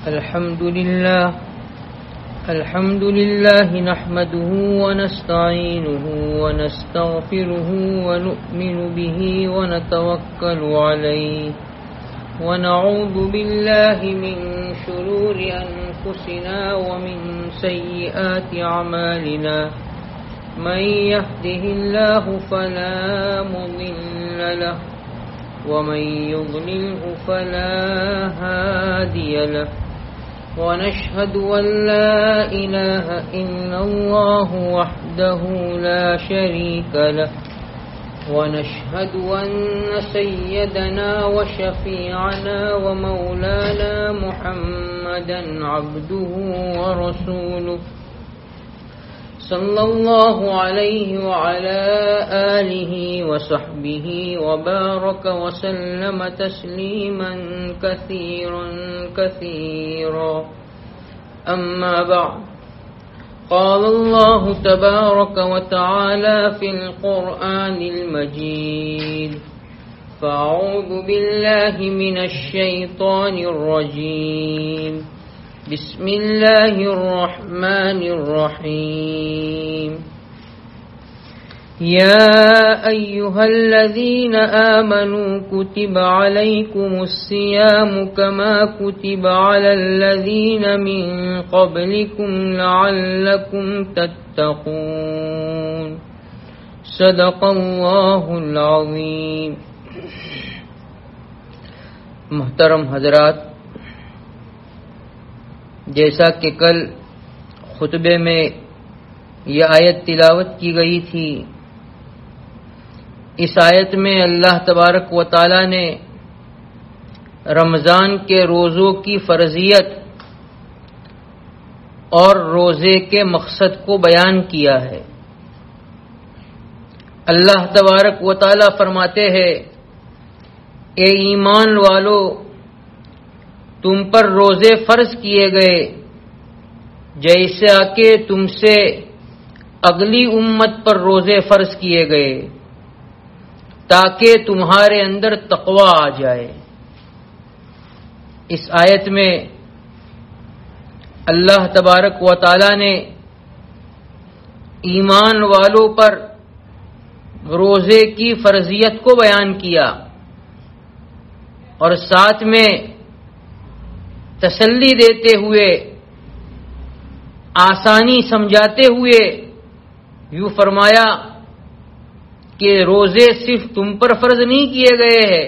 الحمد لله نحمده ونستعينه ونستغفره ونؤمن به ونتوكل عليه ونعوذ بالله من شرور أنفسنا ومن سيئات أعمالنا من يهده الله فلا مضل له ومن يضلله فلا هادي له ونشهد أن لا إله إلا الله وحده لا شريك له ونشهد أن سيدنا وشفيعنا ومولانا محمدا عبده ورسوله صلى الله عليه وعلى آله وصحبه وبارك وسلم تسليما كثيرا أما بعد قال الله تبارك وتعالى في القرآن المجيد فأعوذ بالله من الشيطان الرجيم بسم الله الرحمن الرحيم يا أيها الذين آمنوا كتب عليكم الصيام كما كتب على الذين من قبلكم لعلكم تتقون صدق الله العظيم. محترم حضرات، جیسا کہ کل خطبے میں یہ آیت تلاوت کی گئی تھی، اس آیت میں اللہ تبارک و تعالی نے رمضان کے روزوں کی فرضیت اور روزے کے مقصد کو بیان کیا ہے. اللہ تبارک و تعالی فرماتے ہیں، اے ایمان والو، تم پر روزے فرض کیے گئے جیسا کہ تم سے اگلی امت پر روزے فرض کیے گئے تاکہ تمہارے اندر تقوی آ جائے. اس آیت میں اللہ تبارک و تعالی نے ایمان والوں پر روزے کی فرضیت کو بیان کیا اور ساتھ میں تسلی دیتے ہوئے، آسانی سمجھاتے ہوئے یوں فرمایا کہ روزے صرف تم پر فرض نہیں کیے گئے ہیں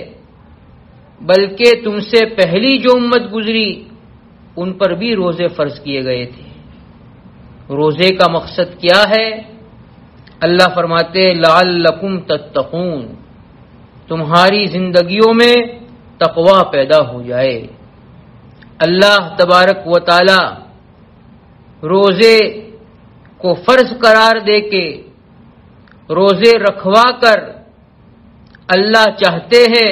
بلکہ تم سے پہلی جو امت گزری ان پر بھی روزے فرض کیے گئے تھے. روزے کا مقصد کیا ہے؟ اللہ فرماتے لعلکم تتقون، تمہاری زندگیوں میں تقوی پیدا ہو جائے. اللہ تبارک و تعالی روزے کو فرض قرار دے کے روزے رکھوا کر اللہ چاہتے ہیں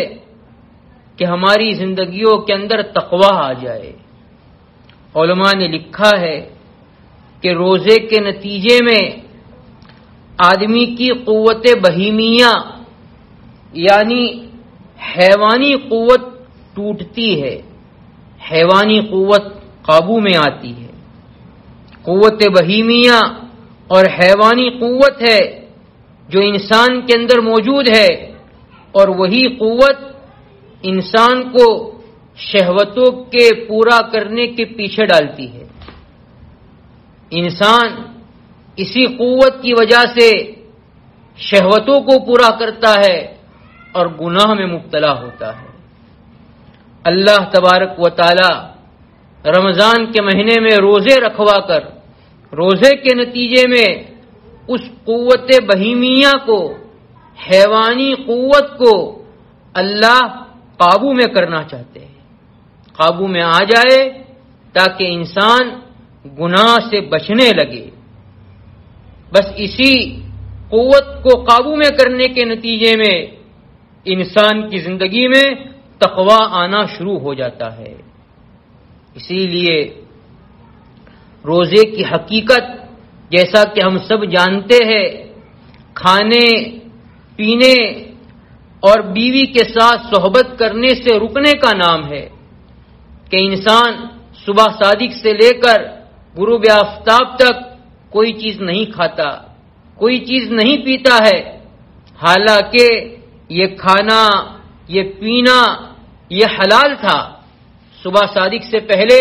کہ ہماری زندگیوں کے اندر تقوی آ جائے. علماء نے لکھا ہے کہ روزے کے نتیجے میں آدمی کی قوت بہیمیہ یعنی حیوانی قوت ٹوٹتی ہے، حیوانی قوت قابو میں آتی ہے. قوت بہیمیہ اور حیوانی قوت ہے جو انسان کے اندر موجود ہے، اور وہی قوت انسان کو شہوتوں کے پورا کرنے کے پیچھے ڈالتی ہے. انسان اسی قوت کی وجہ سے شہوتوں کو پورا کرتا ہے اور گناہ میں مبتلا ہوتا ہے. اللہ تبارک و تعالی رمضان کے مہینے میں روزے رکھوا کر روزے کے نتیجے میں اس قوت بہیمیہ کو، حیوانی قوت کو اللہ قابو میں کرنا چاہتے ہیں، قابو میں آ جائے تاکہ انسان گناہ سے بچنے لگے. بس اسی قوت کو قابو میں کرنے کے نتیجے میں انسان کی زندگی میں تقوی آنا شروع ہو جاتا ہے. اسی لیے روزے کی حقیقت جیسا کہ ہم سب جانتے ہیں، کھانے پینے اور بیوی کے ساتھ صحبت کرنے سے رکنے کا نام ہے کہ انسان صبح صادق سے لے کر غروب آفتاب تک کوئی چیز نہیں کھاتا، کوئی چیز نہیں پیتا ہے، حالانکہ یہ کھانا، یہ پینا یہ حلال تھا۔ صبح صادق سے پہلے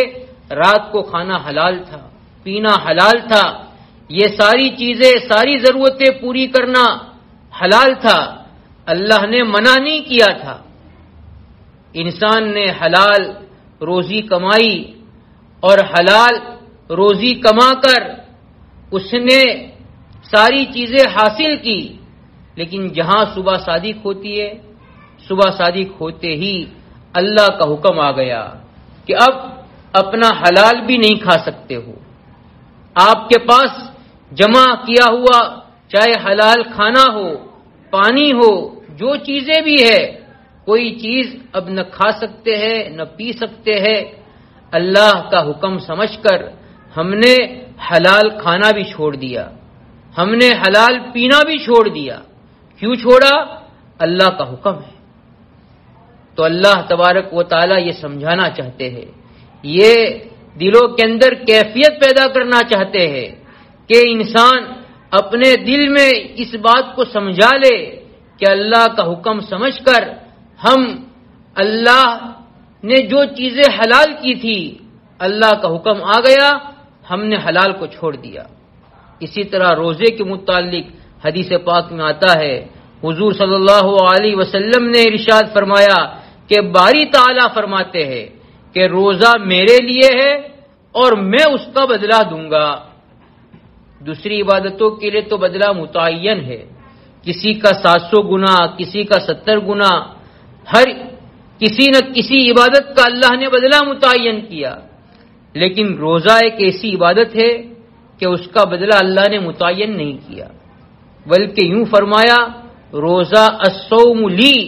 رات کو کھانا حلال تھا، پینا حلال تھا، یہ ساری چیزیں، ساری ضرورتیں پوری کرنا حلال تھا، اللہ نے منع نہیں کیا تھا۔ انسان نے حلال روزی کمائی اور حلال روزی کما کر اس نے ساری چیزیں حاصل کی، لیکن جہاں صبح صادق ہوتی ہے، صبح صادق ہوتے ہی اللہ کا حکم آ گیا کہ اب اپنا حلال بھی نہیں کھا سکتے ہو، آپ کے پاس جمع کیا ہوا چاہے حلال کھانا ہو، پانی ہو، جو چیزیں بھی ہے، کوئی چیز اب نہ کھا سکتے ہیں نہ پی سکتے ہیں۔ اللہ کا حکم سمجھ کر ہم نے حلال کھانا بھی چھوڑ دیا، ہم نے حلال پینا بھی چھوڑ دیا۔ کیوں چھوڑا؟ اللہ کا حکم ہے۔ تو اللہ تبارک و تعالی یہ سمجھانا چاہتے ہیں، یہ دلوں کے اندر کیفیت پیدا کرنا چاہتے ہیں کہ انسان اپنے دل میں اس بات کو سمجھا لے کہ اللہ کا حکم سمجھ کر ہم اللہ نے جو چیزیں حلال کی تھی، اللہ کا حکم آ گیا، ہم نے حلال کو چھوڑ دیا۔ اسی طرح روزے کے متعلق حدیث پاک میں آتا ہے، حضور صلی اللہ علیہ وسلم نے ارشاد فرمایا کہ باری تعالیٰ فرماتے ہیں کہ روزہ میرے لیے ہے اور میں اس کا بدلہ دوں گا۔ دوسری عبادتوں کے لیے تو بدلہ متعین ہے، کسی کا 700 گنا، کسی کا 70 گنا، ہر کسی نہ کسی عبادت کا اللہ نے بدلہ متعین کیا، لیکن روزہ ایک ایسی عبادت ہے کہ اس کا بدلہ اللہ نے متعین نہیں کیا، بلکہ یوں فرمایا روزہ الصوم لی،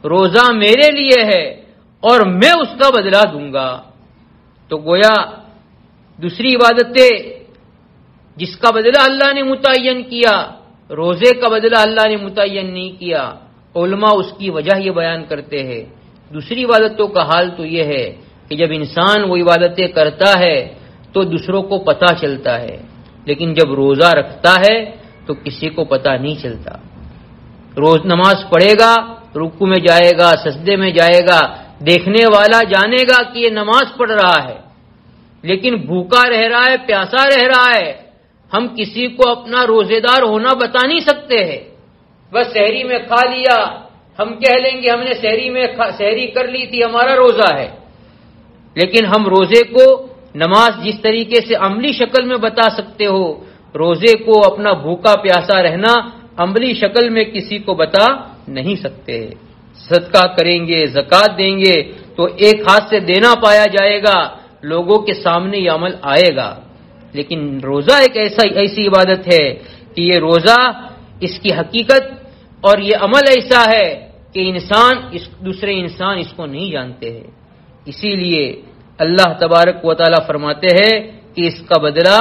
روزہ میرے لیے ہے اور میں اس کا بدلہ دوں گا۔ تو گویا دوسری عبادتیں جس کا بدلہ اللہ نے متعین کیا، روزے کا بدلہ اللہ نے متعین نہیں کیا۔ علماء اس کی وجہ یہ بیان کرتے ہیں، دوسری عبادتوں کا حال تو یہ ہے کہ جب انسان وہ عبادتیں کرتا ہے تو دوسروں کو پتہ چلتا ہے، لیکن جب روزہ رکھتا ہے تو کسی کو پتہ نہیں چلتا۔ روز نماز پڑھے گا، رکوع میں جائے گا، سجدے میں جائے گا، دیکھنے والا جانے گا کہ یہ نماز پڑھ رہا ہے، لیکن بھوکا رہ رہا ہے، پیاسا رہ رہا ہے۔ ہم کسی کو اپنا روزے دار ہونا بتا نہیں سکتے ہیں، بس سحری میں کھا لیا، ہم کہہ لیں گے ہم نے سحری میں سحری کر لی تھی، ہمارا روزہ ہے، لیکن ہم روزے کو نماز جس طریقے سے عملی شکل میں بتا سکتے ہو، روزے کو اپنا بھوکا پیاسا رہنا عملی شکل میں کسی کو بتا نہیں سکتے۔ صدقہ کریں گے، زکوٰۃ دیں گے تو ایک ہاتھ سے دینا پایا جائے گا، لوگوں کے سامنے یہ عمل آئے گا، لیکن روزہ ایک ایسی عبادت ہے کہ یہ روزہ، اس کی حقیقت اور یہ عمل ایسا ہے کہ دوسرے انسان اس کو نہیں جانتے ہیں۔ اسی لیے اللہ تبارک و تعالیٰ فرماتے ہیں کہ اس کا بدلہ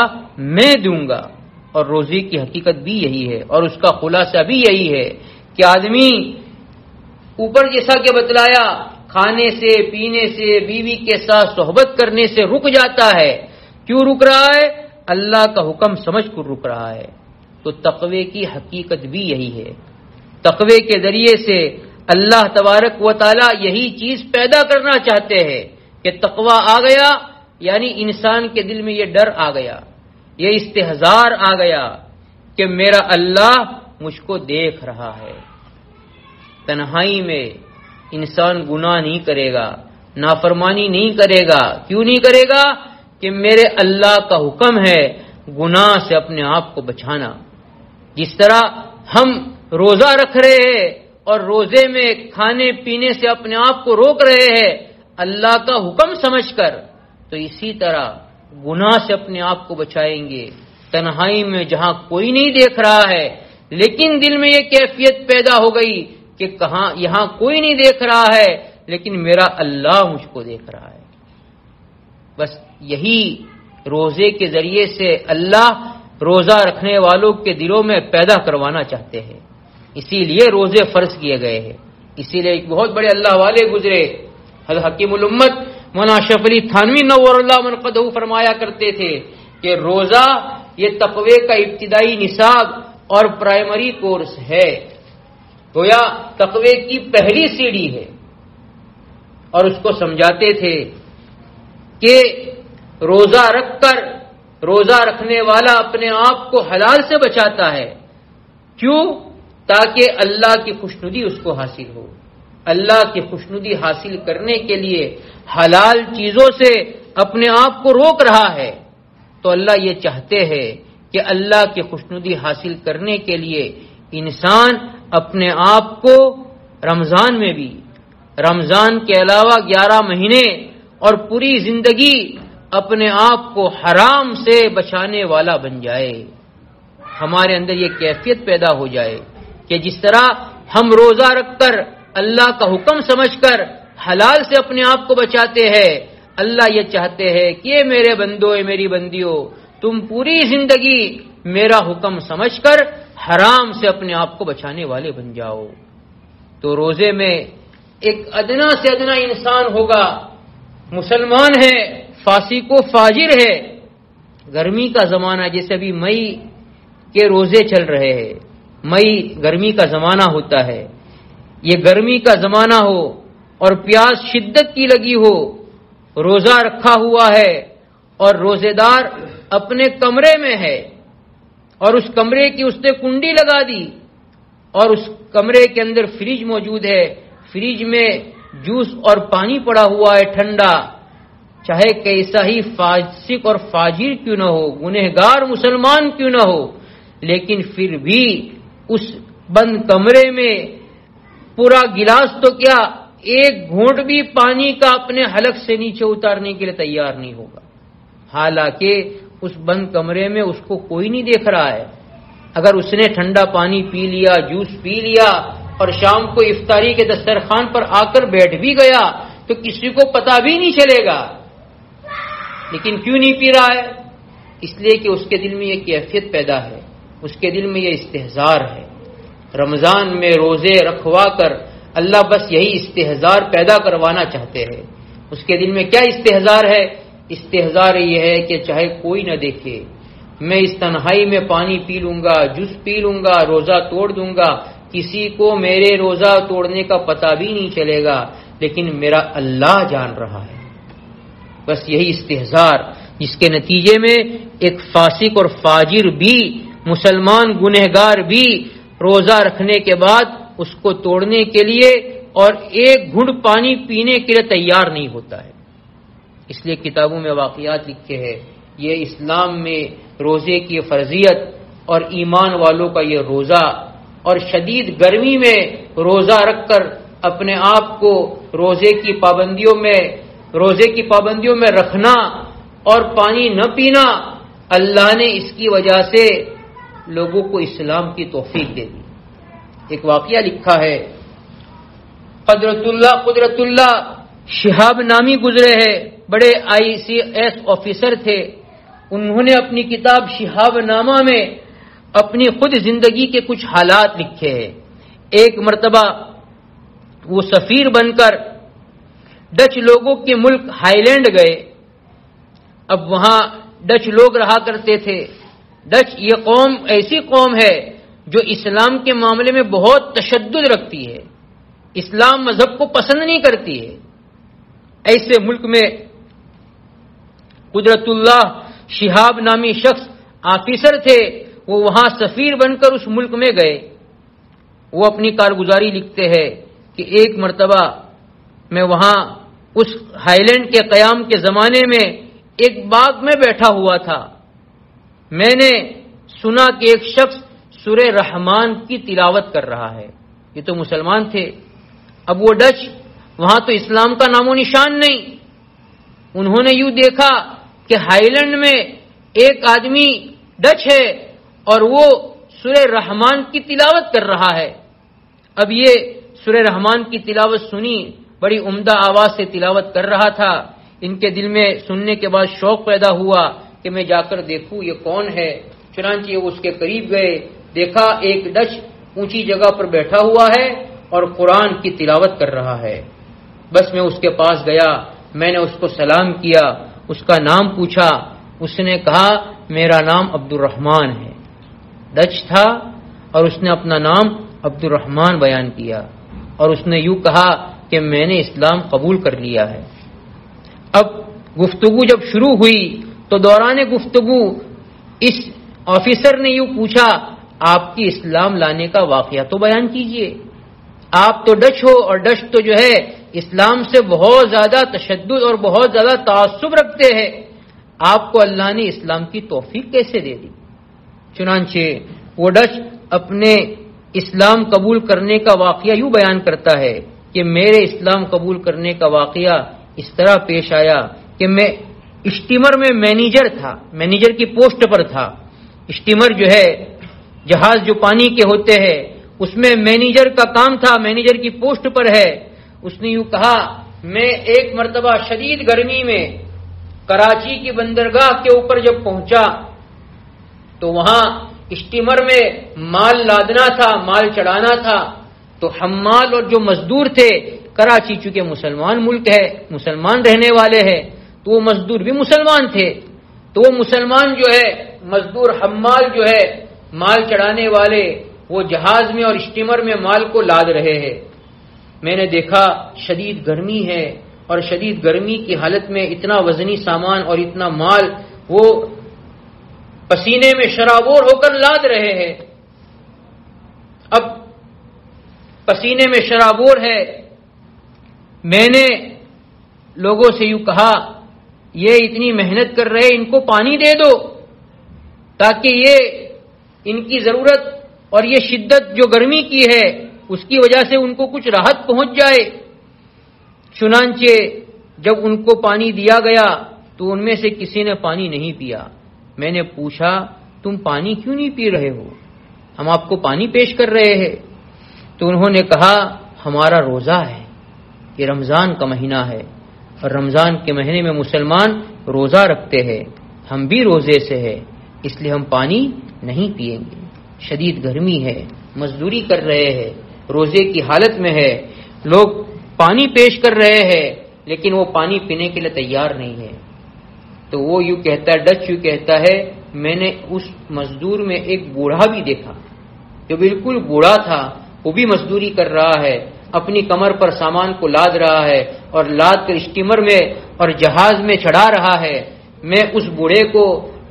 میں دوں گا، اور روزے کی حقیقت بھی یہی ہے اور اس کا خلاصہ بھی یہی ہے کہ آدمی اوپر جیسا کہ بتلایا، کھانے سے، پینے سے، بیوی کے ساتھ صحبت کرنے سے رک جاتا ہے۔ کیوں رک رہا ہے؟ اللہ کا حکم سمجھ کر رک رہا ہے۔ تو تقوی کی حقیقت بھی یہی ہے، تقوی کے ذریعے سے اللہ تبارک و تعالی یہی چیز پیدا کرنا چاہتے ہیں کہ تقوی آ گیا، یعنی انسان کے دل میں یہ ڈر آ گیا، یہ استحضار آ گیا کہ میرا اللہ مجھ کو دیکھ رہا ہے۔ تنہائی میں انسان گناہ نہیں کرے گا، نافرمانی نہیں کرے گا۔ کیوں نہیں کرے گا؟ کہ میرے اللہ کا حکم ہے گناہ سے اپنے آپ کو بچانا۔ جس طرح ہم روزہ رکھ رہے ہیں اور روزے میں کھانے پینے سے اپنے آپ کو روک رہے ہیں اللہ کا حکم سمجھ کر، تو اسی طرح گناہ سے اپنے آپ کو بچائیں گے۔ تنہائی میں جہاں کوئی نہیں دیکھ رہا ہے لیکن دل میں یہ کیفیت پیدا ہو گئی کہ یہاں کوئی نہیں دیکھ رہا ہے لیکن میرا اللہ مجھ کو دیکھ رہا ہے۔ بس یہی روزے کے ذریعے سے اللہ روزہ رکھنے والوں کے دلوں میں پیدا کروانا چاہتے ہیں، اسی لیے روزے فرض کیے گئے ہیں۔ اسی لیے ایک بہت بڑے اللہ والے گزرے، حضرت حکیم الامت مولانا اشرف علی تھانوی نور اللہ مرقدہ فرمایا کرتے تھے کہ روزہ یہ تقوی کا ابتدائی نصاب اور پرائمری کورس ہے، گویا تقوی کی پہلی سیڑھی ہے۔ اور اس کو سمجھاتے تھے کہ روزہ رکھ کر روزہ رکھنے والا اپنے آپ کو حلال سے بچاتا ہے، کیوں؟ تاکہ اللہ کی خوشنودی اس کو حاصل ہو۔ اللہ کی خوشنودی حاصل کرنے کے لیے حلال چیزوں سے اپنے آپ کو روک رہا ہے، تو اللہ یہ چاہتے ہیں کہ اللہ کی خوشنودی حاصل کرنے کے لیے انسان اپنے آپ کو رمضان میں بھی، رمضان کے علاوہ 11 مہینے اور پوری زندگی اپنے آپ کو حرام سے بچانے والا بن جائے۔ ہمارے اندر یہ کیفیت پیدا ہو جائے کہ جس طرح ہم روزہ رکھ کر اللہ کا حکم سمجھ کر حلال سے اپنے آپ کو بچاتے ہیں، اللہ یہ چاہتے ہیں کہ میرے بندو، میری بندیوں، تم پوری زندگی میرا حکم سمجھ کر حرام سے اپنے آپ کو بچانے والے بن جاؤ۔ تو روزے میں ایک ادنا سے ادنا انسان ہوگا، مسلمان ہے، فاسق و فاجر ہے۔ گرمی کا زمانہ، جیسے ابھی مئی کے روزے چل رہے ہیں، مئی گرمی کا زمانہ ہوتا ہے، یہ گرمی کا زمانہ ہو اور پیاس شدت کی لگی ہو، روزہ رکھا ہوا ہے اور روزے دار اپنے کمرے میں ہے اور اس کمرے کی اس نے کنڈی لگا دی اور اس کمرے کے اندر فریج موجود ہے، فریج میں جوس اور پانی پڑا ہوا ہے ٹھنڈا، چاہے کیسا ہی فاسق اور فاجر کیوں نہ ہو، گنہگار مسلمان کیوں نہ ہو، لیکن پھر بھی اس بند کمرے میں پورا گلاس تو کیا ایک گھونٹ بھی پانی کا اپنے حلق سے نیچے اتارنے کے لیے تیار نہیں ہوگا، حالانکہ اس بند کمرے میں اس کو کوئی نہیں دیکھ رہا ہے۔ اگر اس نے ٹھنڈا پانی پی لیا، جوس پی لیا اور شام کو افطاری کے دسترخوان پر آ کر بیٹھ بھی گیا تو کسی کو پتا بھی نہیں چلے گا، لیکن کیوں نہیں پی رہا ہے؟ اس لیے کہ اس کے دل میں یہ کیفیت پیدا ہے، اس کے دل میں یہ استحضار ہے۔ رمضان میں روزے رکھوا کر اللہ بس یہی استحضار پیدا کروانا چاہتے ہیں۔ اس کے دل میں کیا استحضار ہے؟ استحضار یہ ہے کہ چاہے کوئی نہ دیکھے، میں اس تنہائی میں پانی پی لوں گا، جوس پی لوں گا، روزہ توڑ دوں گا، کسی کو میرے روزہ توڑنے کا پتہ بھی نہیں چلے گا، لیکن میرا اللہ جان رہا ہے۔ بس یہی استحضار، جس کے نتیجے میں ایک فاسق اور فاجر بھی، مسلمان گنہگار بھی روزہ رکھنے کے بعد اس کو توڑنے کے لیے اور ایک گھونٹ پانی پینے کے لیے تیار نہیں ہوتا ہے۔ اس لیے کتابوں میں واقعات لکھے ہیں، یہ اسلام میں روزے کی فرضیت اور ایمان والوں کا یہ روزہ، اور شدید گرمی میں روزہ رکھ کر اپنے آپ کو روزے کی پابندیوں میں رکھنا اور پانی نہ پینا، اللہ نے اس کی وجہ سے لوگوں کو اسلام کی توفیق دے دی۔ ایک واقعہ لکھا ہے، قدرت اللہ شہاب نامی گزرے ہیں، بڑے ICS آفیسر تھے، انہوں نے اپنی کتاب شہاب نامہ میں اپنی خود زندگی کے کچھ حالات لکھے ہیں۔ ایک مرتبہ وہ سفیر بن کر ڈچ لوگوں کے ملک ہائیلینڈ گئے۔ اب وہاں ڈچ لوگ رہا کرتے تھے۔ ڈچ یہ قوم ایسی قوم ہے جو اسلام کے معاملے میں بہت تشدد رکھتی ہے، اسلام مذہب کو پسند نہیں کرتی ہے۔ ایسے ملک میں قدرت اللہ شہاب نامی شخص آفیسر تھے، وہ وہاں سفیر بن کر اس ملک میں گئے۔ وہ اپنی کارگزاری لکھتے ہیں کہ ایک مرتبہ میں وہاں اس ہائیلینڈ کے قیام کے زمانے میں ایک باغ میں بیٹھا ہوا تھا، میں نے سنا کہ ایک شخص سورہ رحمان کی تلاوت کر رہا ہے۔ یہ تو مسلمان تھے، اب وہ ڈچ، وہاں تو اسلام کا نام و نشان نہیں۔ انہوں نے یوں دیکھا کہ ہائیلینڈ میں ایک آدمی ڈچ ہے اور وہ سورہ رحمان کی تلاوت کر رہا ہے۔ اب یہ سورہ رحمان کی تلاوت سنی، بڑی عمدہ آواز سے تلاوت کر رہا تھا۔ ان کے دل میں سننے کے بعد شوق پیدا ہوا کہ میں جا کر دیکھوں یہ کون ہے۔ چنانچہ وہ اس کے قریب گئے، دیکھا ایک ڈچ اونچی جگہ پر بیٹھا ہوا ہے اور قرآن کی تلاوت کر رہا ہے۔ بس میں اس کے پاس گیا، میں نے اس کو سلام کیا، اس کا نام پوچھا، اس نے کہا میرا نام عبد الرحمن ہے۔ ڈچ تھا اور اس نے اپنا نام عبد الرحمن بیان کیا اور اس نے یوں کہا کہ میں نے اسلام قبول کر لیا ہے۔ اب گفتگو جب شروع ہوئی تو دوران گفتگو اس آفیسر نے یوں پوچھا آپ کی اسلام لانے کا واقعہ تو بیان کیجئے، آپ تو ڈچ ہو اور ڈچ تو جو ہے اسلام سے بہت زیادہ تشدد اور بہت زیادہ تعصب رکھتے ہیں، آپ کو اللہ نے اسلام کی توفیق کیسے دے دی؟ چنانچہ وہ ڈچ اپنے اسلام قبول کرنے کا واقعہ یوں بیان کرتا ہے کہ میرے اسلام قبول کرنے کا واقعہ اس طرح پیش آیا کہ میں اسٹیمر میں مینیجر تھا، مینیجر کی پوسٹ پر تھا۔ اسٹیمر جو ہے جہاز جو پانی کے ہوتے ہیں اس میں مینیجر کا کام تھا، مینیجر کی پوسٹ پر ہے۔ اس نے یوں کہا میں ایک مرتبہ شدید گرمی میں کراچی کی بندرگاہ کے اوپر جب پہنچا تو وہاں اسٹیمر میں مال لادنا تھا، مال چڑھانا تھا، تو حمال اور جو مزدور تھے، کراچی چونکہ مسلمان ملک ہے، مسلمان رہنے والے ہیں، تو وہ مزدور بھی مسلمان تھے، تو وہ مسلمان جو ہے مزدور حمال جو ہے مال چڑھانے والے وہ جہاز میں اور اسٹیمر میں مال کو لاد رہے ہیں۔ میں نے دیکھا شدید گرمی ہے اور شدید گرمی کی حالت میں اتنا وزنی سامان اور اتنا مال وہ پسینے میں شرابور ہو کر لاد رہے ہیں۔ اب پسینے میں شرابور ہے، میں نے لوگوں سے یوں کہا یہ اتنی محنت کر رہے ان کو پانی دے دو تاکہ یہ ان کی ضرورت اور یہ شدت جو گرمی کی ہے اس کی وجہ سے ان کو کچھ راحت پہنچ جائے۔ چنانچہ جب ان کو پانی دیا گیا تو ان میں سے کسی نے پانی نہیں پیا۔ میں نے پوچھا تم پانی کیوں نہیں پی رہے ہو؟ ہم آپ کو پانی پیش کر رہے ہیں۔ تو انہوں نے کہا ہمارا روزہ ہے، یہ رمضان کا مہینہ ہے اور رمضان کے مہینے میں مسلمان روزہ رکھتے ہیں، ہم بھی روزے سے ہیں، اس لیے ہم پانی نہیں پیئیں گے۔ شدید گرمی ہے، مزدوری کر رہے ہیں، روزے کی حالت میں ہے، لوگ پانی پیش کر رہے ہیں لیکن وہ پانی پینے کے لیے تیار نہیں ہے۔ تو وہ یوں کہتا ہے، ڈچ یوں کہتا ہے میں نے اس مزدور میں ایک بوڑھا بھی دیکھا جو بالکل بوڑھا تھا، وہ بھی مزدوری کر رہا ہے، اپنی کمر پر سامان کو لاد رہا ہے اور لاد کر اسٹیمر میں اور جہاز میں چڑھا رہا ہے۔ میں اس بوڑھے کو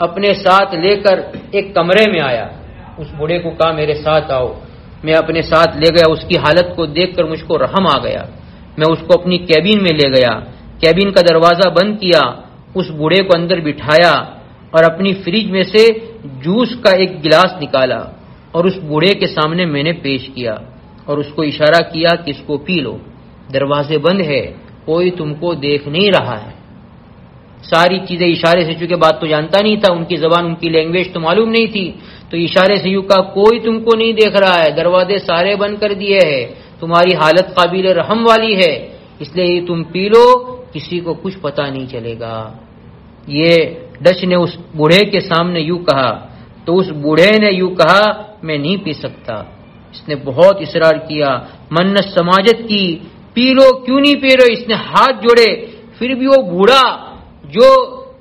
اپنے ساتھ لے کر ایک کمرے میں آیا، اس بوڑھے کو کہا میرے ساتھ آؤ، میں اپنے ساتھ لے گیا۔ اس کی حالت کو دیکھ کر مجھ کو رحم آ گیا، میں اس کو اپنی کیبن میں لے گیا، کیبن کا دروازہ بند کیا، اس بوڑھے کو اندر بٹھایا اور اپنی فریج میں سے جوس کا ایک گلاس نکالا اور اس بوڑھے کے سامنے میں نے پیش کیا اور اس کو اشارہ کیا کہ اس کو پی لو، دروازے بند ہے، کوئی تم کو دیکھ نہیں رہا ہے۔ ساری چیزیں اشارے سے، چونکہ بات تو جانتا نہیں تھا، ان کی زبان ان کی لینگویج تو معلوم نہیں تھی، تو اشارے سے یوں کہا کوئی تم کو نہیں دیکھ رہا ہے، دروازے سارے بند کر دیے ہیں، تمہاری حالت قابل رحم والی ہے، اس لیے تم پی لو، کسی کو کچھ پتا نہیں چلے گا۔ یہ ڈچ نے اس بوڑھے کے سامنے یوں کہا تو اس بوڑھے نے یوں کہا میں نہیں پی سکتا۔ اس نے بہت اصرار کیا، منت سماجت کی، پی لو، کیوں نہیں پی رہے؟ اس نے ہاتھ جوڑے، پھر بھی وہ بوڑھا جو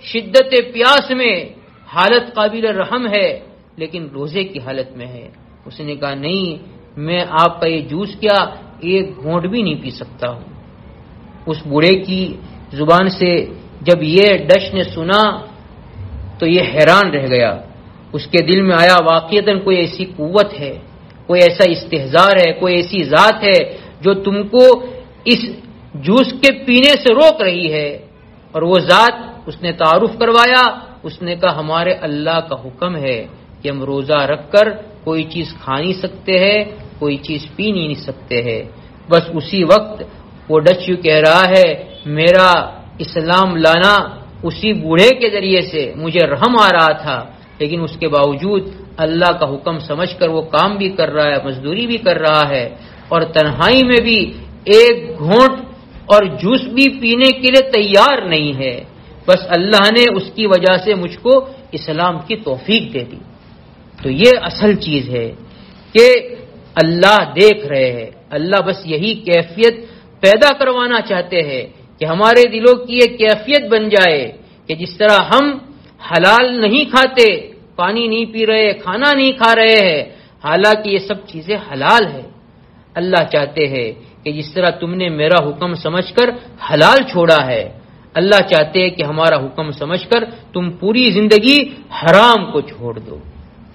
شدت پیاس میں حالت قابل رحم ہے لیکن روزے کی حالت میں ہے، اس نے کہا نہیں، میں آپ کا یہ جوس کیا ایک گھونٹ بھی نہیں پی سکتا ہوں۔ اس بوڑھے کی زبان سے جب یہ ڈچ نے سنا تو یہ حیران رہ گیا، اس کے دل میں آیا واقعتاً کوئی ایسی قوت ہے، کوئی ایسا استحضار ہے، کوئی ایسی ذات ہے جو تم کو اس جوس کے پینے سے روک رہی ہے، اور وہ ذات اس نے تعارف کروایا، اس نے کہا ہمارے اللہ کا حکم ہے کہ ہم روزہ رکھ کر کوئی چیز کھا نہیں سکتے ہیں، کوئی چیز پی نہیں سکتے ہیں۔ بس اسی وقت وہ ڈچ یوں کہہ رہا ہے میرا اسلام لانا اسی بوڑھے کے ذریعے سے مجھے رحم آ رہا تھا، لیکن اس کے باوجود اللہ کا حکم سمجھ کر وہ کام بھی کر رہا ہے، مزدوری بھی کر رہا ہے، اور تنہائی میں بھی ایک گھونٹ اور جوس بھی پینے کے لیے تیار نہیں ہے۔ بس اللہ نے اس کی وجہ سے مجھ کو اسلام کی توفیق دے دی۔ تو یہ اصل چیز ہے کہ اللہ دیکھ رہے ہیں، اللہ بس یہی کیفیت پیدا کروانا چاہتے ہیں کہ ہمارے دلوں کی ایک کیفیت بن جائے کہ جس طرح ہم حلال نہیں کھاتے، پانی نہیں پی رہے، کھانا نہیں کھا رہے ہیں، حالانکہ یہ سب چیزیں حلال ہے، اللہ چاہتے ہیں کہ جس طرح تم نے میرا حکم سمجھ کر حلال چھوڑا ہے، اللہ چاہتے ہیں کہ ہمارا حکم سمجھ کر تم پوری زندگی حرام کو چھوڑ دو۔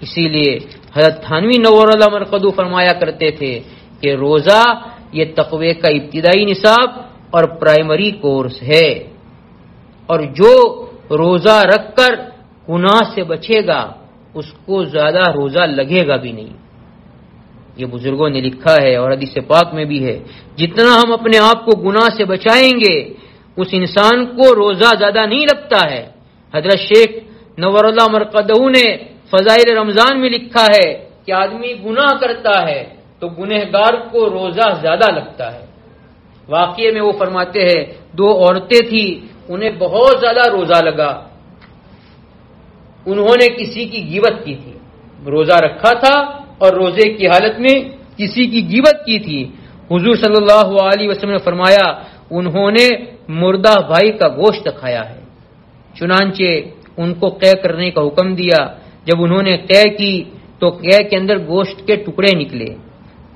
اسی لیے حضرت تھانوی نور اللہ مرقدو فرمایا کرتے تھے کہ روزہ یہ تقوی کا ابتدائی نصاب اور پرائمری کورس ہے، اور جو روزہ رکھ کر گناہ سے بچے گا اس کو زیادہ روزہ لگے گا بھی نہیں۔ یہ بزرگوں نے لکھا ہے اور حدیث پاک میں بھی ہے، جتنا ہم اپنے آپ کو گناہ سے بچائیں گے اس انسان کو روزہ زیادہ نہیں لگتا ہے۔ حضرت شیخ نور اللہ مرقدہ نے فضائل رمضان میں لکھا ہے کہ آدمی گناہ کرتا ہے تو گنہگار کو روزہ زیادہ لگتا ہے۔ واقعے میں وہ فرماتے ہیں 2 عورتیں تھیں، انہیں بہت زیادہ روزہ لگا، انہوں نے کسی کی غیبت کی تھی، روزہ رکھا تھا اور روزے کی حالت میں کسی کی غیبت کی تھی۔ حضور صلی اللہ علیہ وسلم نے فرمایا انہوں نے مردہ بھائی کا گوشت کھایا ہے، چنانچہ ان کو قے کرنے کا حکم دیا۔ جب انہوں نے قے کی تو قے کے اندر گوشت کے ٹکڑے نکلے۔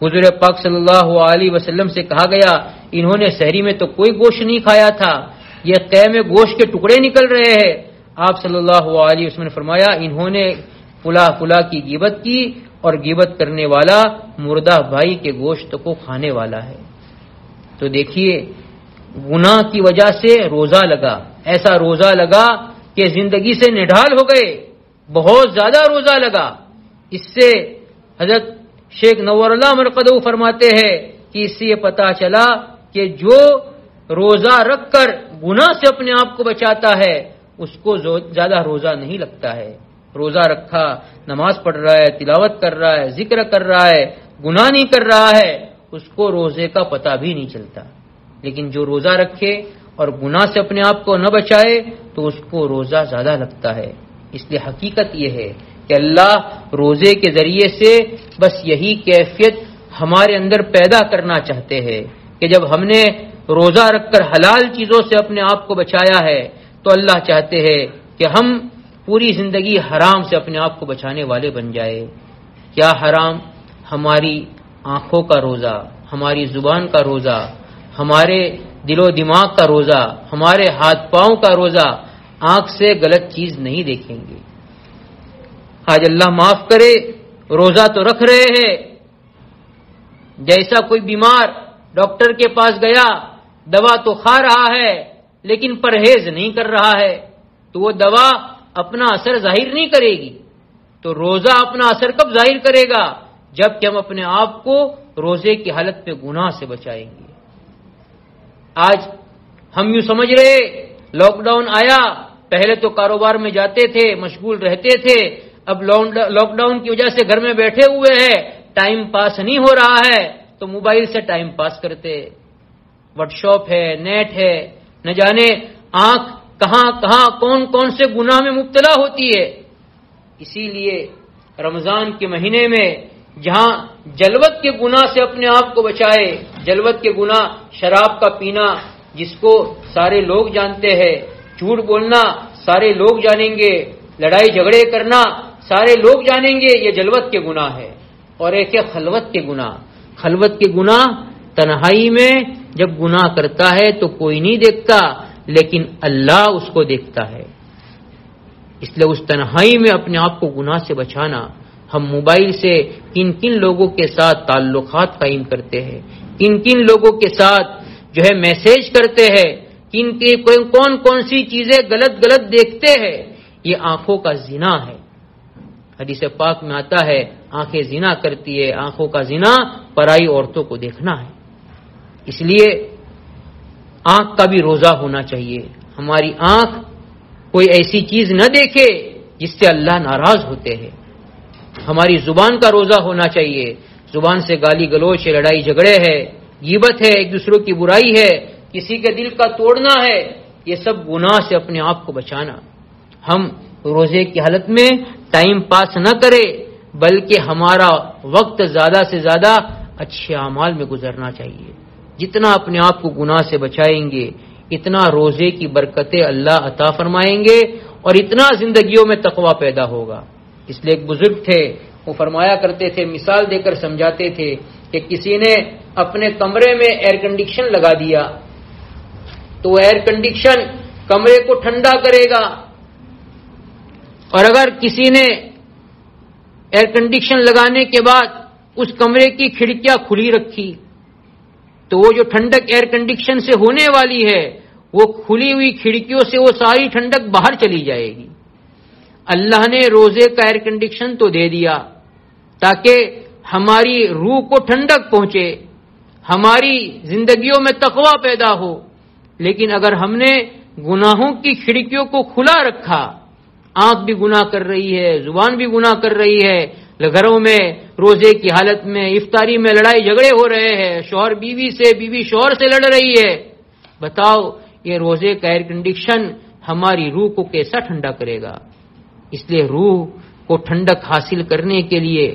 حضور پاک صلی اللہ علیہ وسلم سے کہا گیا انہوں نے سحری میں تو کوئی گوشت نہیں کھایا تھا، یہ قے میں گوشت کے ٹکڑے نکل رہے ہیں۔ آپ صلی اللہ علیہ وسلم نے فرمایا انہوں نے فلاں فلاں کی غیبت کی، اور غیبت کرنے والا مردہ بھائی کے گوشت کو کھانے والا ہے۔ تو دیکھیے گناہ کی وجہ سے روزہ لگا، ایسا روزہ لگا کہ زندگی سے نڈھال ہو گئے، بہت زیادہ روزہ لگا۔ اس سے حضرت شیخ نور اللہ مرقدہ فرماتے ہیں کہ اس سے یہ پتا چلا کہ جو روزہ رکھ کر گناہ سے اپنے آپ کو بچاتا ہے اس کو زیادہ روزہ نہیں لگتا ہے۔ روزہ رکھا، نماز پڑھ رہا ہے، تلاوت کر رہا ہے، ذکر کر رہا ہے، گناہ نہیں کر رہا ہے، اس کو روزے کا پتہ بھی نہیں چلتا۔ لیکن جو روزہ رکھے اور گناہ سے اپنے آپ کو نہ بچائے تو اس کو روزہ زیادہ لگتا ہے۔ اس لیے حقیقت یہ ہے کہ اللہ روزے کے ذریعے سے بس یہی کیفیت ہمارے اندر پیدا کرنا چاہتے ہیں کہ جب ہم نے روزہ رکھ کر حلال چیزوں سے اپنے آپ کو بچایا ہے تو اللہ چاہتے ہیں کہ ہم پوری زندگی حرام سے اپنے آپ کو بچانے والے بن جائے۔ کیا حرام؟ ہماری آنکھوں کا روزہ، ہماری زبان کا روزہ، ہمارے دل و دماغ کا روزہ، ہمارے ہاتھ پاؤں کا روزہ۔ آنکھ سے غلط چیز نہیں دیکھیں گے۔ آج اللہ معاف کرے روزہ تو رکھ رہے ہیں، جیسا کوئی بیمار ڈاکٹر کے پاس گیا، دوا تو کھا رہا ہے لیکن پرہیز نہیں کر رہا ہے تو وہ دوا اپنا اثر ظاہر نہیں کرے گی۔ تو روزہ اپنا اثر کب ظاہر کرے گا؟ جب کہ ہم اپنے آپ کو روزے کی حالت میں گناہ سے بچائیں گے۔ آج ہم یوں سمجھ رہے لاک ڈاؤن آیا، پہلے تو کاروبار میں جاتے تھے، مشغول رہتے تھے، اب لاک ڈاؤن کی وجہ سے گھر میں بیٹھے ہوئے ہیں، ٹائم پاس نہیں ہو رہا ہے تو موبائل سے ٹائم پاس کرتے، واٹس ایپ ہے، نیٹ ہے، نہ جانے آنکھ کہاں کہاں کون کون سے گناہ میں مبتلا ہوتی ہے۔ اسی لیے رمضان کے مہینے میں جہاں جلوت کے گناہ سے اپنے آپ کو بچائے، جلوت کے گناہ شراب کا پینا جس کو سارے لوگ جانتے ہیں، جھوٹ بولنا سارے لوگ جانیں گے، لڑائی جھگڑے کرنا سارے لوگ جانیں گے، یہ جلوت کے گناہ ہے۔ اور ایک ہے خلوت کے گناہ۔ خلوت کے گناہ تنہائی میں جب گناہ کرتا ہے تو کوئی نہیں دیکھتا لیکن اللہ اس کو دیکھتا ہے۔ اس لیے اس تنہائی میں اپنے آپ کو گناہ سے بچانا۔ ہم موبائل سے کن کن لوگوں کے ساتھ تعلقات قائم کرتے ہیں، کن کن لوگوں کے ساتھ جو ہے میسج کرتے ہیں، کن کی کون کون سی چیزیں غلط غلط دیکھتے ہیں، یہ آنکھوں کا زنا ہے۔ حدیث پاک میں آتا ہے آنکھیں زنا کرتی ہے، آنکھوں کا زنا پرائی عورتوں کو دیکھنا ہے۔ اس لیے آنکھ کا بھی روزہ ہونا چاہیے۔ ہماری آنکھ کوئی ایسی چیز نہ دیکھے جس سے اللہ ناراض ہوتے ہیں۔ ہماری زبان کا روزہ ہونا چاہیے، زبان سے گالی گلوچ ہے، لڑائی جھگڑے ہے، غیبت ہے، ایک دوسروں کی برائی ہے، کسی کے دل کا توڑنا ہے، یہ سب گناہ سے اپنے آپ کو بچانا۔ ہم روزے کی حالت میں ٹائم پاس نہ کرے بلکہ ہمارا وقت زیادہ سے زیادہ اچھے اعمال میں گزرنا چاہیے۔ جتنا اپنے آپ کو گناہ سے بچائیں گے اتنا روزے کی برکتیں اللہ عطا فرمائیں گے اور اتنا زندگیوں میں تقوی پیدا ہوگا۔ اس لیے ایک بزرگ تھے، وہ فرمایا کرتے تھے، مثال دے کر سمجھاتے تھے کہ کسی نے اپنے کمرے میں ایئر کنڈیشن لگا دیا تو ایئر کنڈیشن کمرے کو ٹھنڈا کرے گا، اور اگر کسی نے ایئر کنڈیشن لگانے کے بعد اس کمرے کی کھڑکیاں کھلی رکھی تو وہ جو ٹھنڈک ایئر کنڈیشن سے ہونے والی ہے وہ کھلی ہوئی کھڑکیوں سے وہ ساری ٹھنڈک باہر چلی جائے گی۔ اللہ نے روزے کا ایئر کنڈیشن تو دے دیا تاکہ ہماری روح کو ٹھنڈک پہنچے، ہماری زندگیوں میں تقوی پیدا ہو، لیکن اگر ہم نے گناہوں کی کھڑکیوں کو کھلا رکھا، آنکھ بھی گناہ کر رہی ہے، زبان بھی گناہ کر رہی ہے، گھروں میں روزے کی حالت میں افطاری میں لڑائی جھگڑے ہو رہے ہیں، شوہر بیوی سے، بیوی شوہر سے لڑ رہی ہے، بتاؤ یہ روزے کا ایئر کنڈیشن ہماری روح کو کیسا ٹھنڈا کرے گا؟ اس لیے روح کو ٹھنڈک حاصل کرنے کے لیے